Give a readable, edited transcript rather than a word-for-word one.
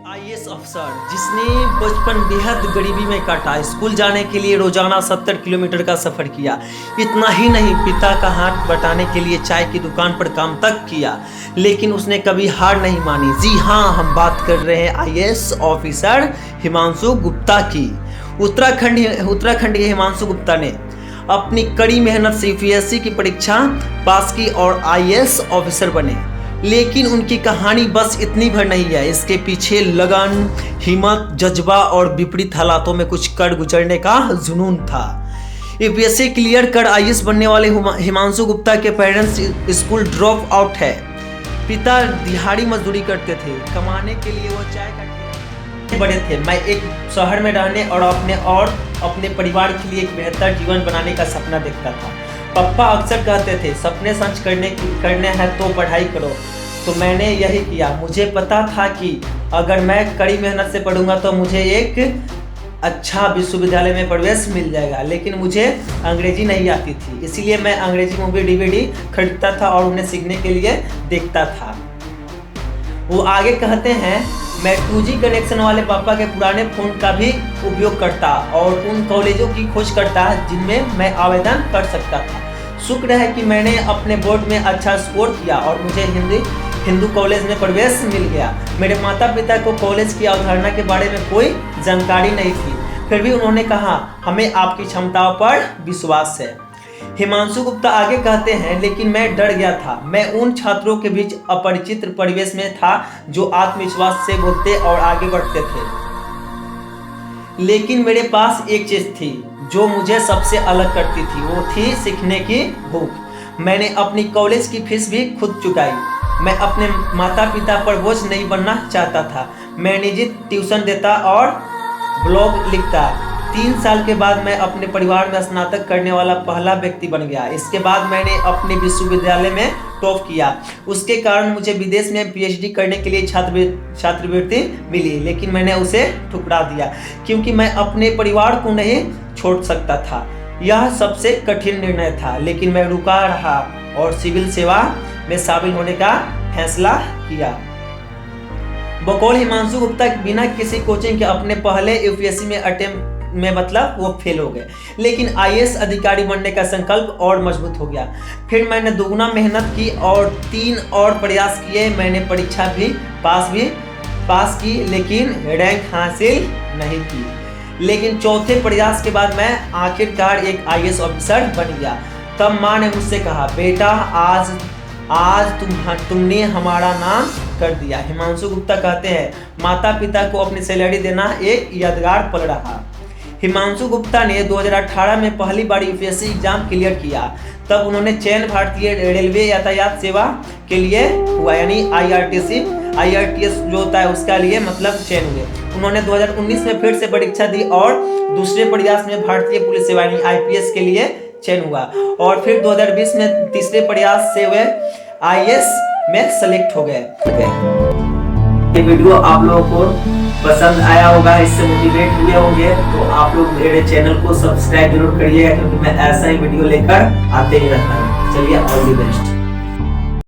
IAS अफसर जिसने बचपन बेहद गरीबी में काटा, स्कूल जाने के लिए रोजाना 70 किलोमीटर का सफर किया। इतना ही नहीं, पिता का हाथ बटाने के लिए चाय की दुकान पर काम तक किया, लेकिन उसने कभी हार नहीं मानी। जी हाँ, हम बात कर रहे हैं आईएएस ऑफिसर हिमांशु गुप्ता की। उत्तराखंड के हिमांशु गुप्ता ने अपनी कड़ी मेहनत से यूपीएससी की परीक्षा पास की और आईएएस ऑफिसर बने। लेकिन उनकी कहानी बस इतनी भर नहीं है, इसके पीछे लगन, हिम्मत, जज्बा और विपरीत हालातों में कुछ कर गुजरने का जुनून था। यूपीएससी क्लियर कर आईएएस बनने वाले हिमांशु गुप्ता के पेरेंट्स स्कूल ड्रॉप आउट है। पिता दिहाड़ी मजदूरी करते थे, कमाने के लिए वो चाय का बड़े थे। मैं एक शहर में रहने और अपने परिवार के लिए एक बेहतर जीवन बनाने का सपना देखता था। पापा अक्सर कहते थे, सपने सच करने हैं तो पढ़ाई करो। तो मैंने यही किया। मुझे पता था कि अगर मैं कड़ी मेहनत से पढ़ूंगा तो मुझे एक अच्छा विश्वविद्यालय में प्रवेश मिल जाएगा। लेकिन मुझे अंग्रेजी नहीं आती थी, इसीलिए मैं अंग्रेजी मूवी डीवीडी खरीदता था और उन्हें सीखने के लिए देखता था। वो आगे कहते हैं, मैं 2G कनेक्शन वाले पापा के पुराने फ़ोन का भी उपयोग करता और उन कॉलेजों की खोज करता जिनमें मैं आवेदन कर सकता था। शुक्र है कि मैंने अपने बोर्ड में अच्छा स्कोर किया और मुझे हिंदू कॉलेज में प्रवेश मिल गया। मेरे माता पिता को कॉलेज की अवधारणा के बारे में कोई जानकारी नहीं थी, फिर भी उन्होंने कहा, हमें आपकी क्षमताओं पर विश्वास है। हिमांशु गुप्ता आगे कहते हैं, लेकिन मैं डर गया था। मैं उन छात्रों के बीच अपरिचित परिवेश में था जो आत्मविश्वास से बोलते और आगे बढ़ते थे। लेकिन मेरे पास एक चीज थी जो मुझे सबसे अलग करती थी, वो थी सीखने की भूख। मैंने अपनी कॉलेज की फीस भी खुद चुकाई। मैं अपने माता पिता पर बोझ नहीं बनना चाहता था। मैं निजी ट्यूशन देता और ब्लॉग लिखता। 3 साल के बाद मैं अपने परिवार में स्नातक करने वाला पहला व्यक्ति बन गया। इसके बाद मैंने अपने विश्वविद्यालय में टॉप किया। उसके कारण मुझे विदेश में पीएचडी करने के लिए छात्रवृत्ति मिली, लेकिन मैंने उसे ठुकरा दिया क्योंकि मैं अपने परिवार को नहीं छोड़ सकता था। यह सबसे कठिन निर्णय था, लेकिन मैं रुका रहा और सिविल सेवा में शामिल होने का फैसला किया। बकौल हिमांशु गुप्ता बिना किसी कोचिंग के अपने पहले यूपीएससी में अटेम्प्ट में वो फेल हो गए, लेकिन आईएएस अधिकारी बनने का संकल्प और मजबूत हो गया। फिर मैंने दोगुना मेहनत की और 3 और प्रयास किए। मैंने परीक्षा भी पास की, लेकिन रैंक हासिल नहीं की। लेकिन चौथे प्रयास के बाद मैं आखिरकार एक आईएएस ऑफिसर बन गया। तब माँ ने मुझसे कहा, बेटा आज तुमने हमारा नाम कर दिया। हिमांशु गुप्ता कहते हैं, माता पिता को अपनी सैलरी देना एक यादगार पल रहा। हिमांशु गुप्ता ने 2018 में पहली बार यूपीएससी एग्जाम क्लियर किया। तब उन्होंने चयन भारतीय रेलवे यातायात सेवा के लिए हुआ, यानी IRTS जो होता है उसका लिए चयन हुए। उन्होंने 2019 में फिर से परीक्षा दी और दूसरे प्रयास में भारतीय पुलिस सेवा यानी IPS के लिए चयन हुआ और फिर 2020 में तीसरे प्रयास से वे आईएएस में सेलेक्ट हो गए। ये वीडियो आप लोगों को पसंद आया होगा, इससे मोटिवेट हुए होंगे, तो आप लोग मेरे चैनल को सब्सक्राइब जरूर करिएगा, क्योंकि मैं ऐसा ही वीडियो लेकर आते ही रहता हूँ। चलिए, ऑल द बेस्ट।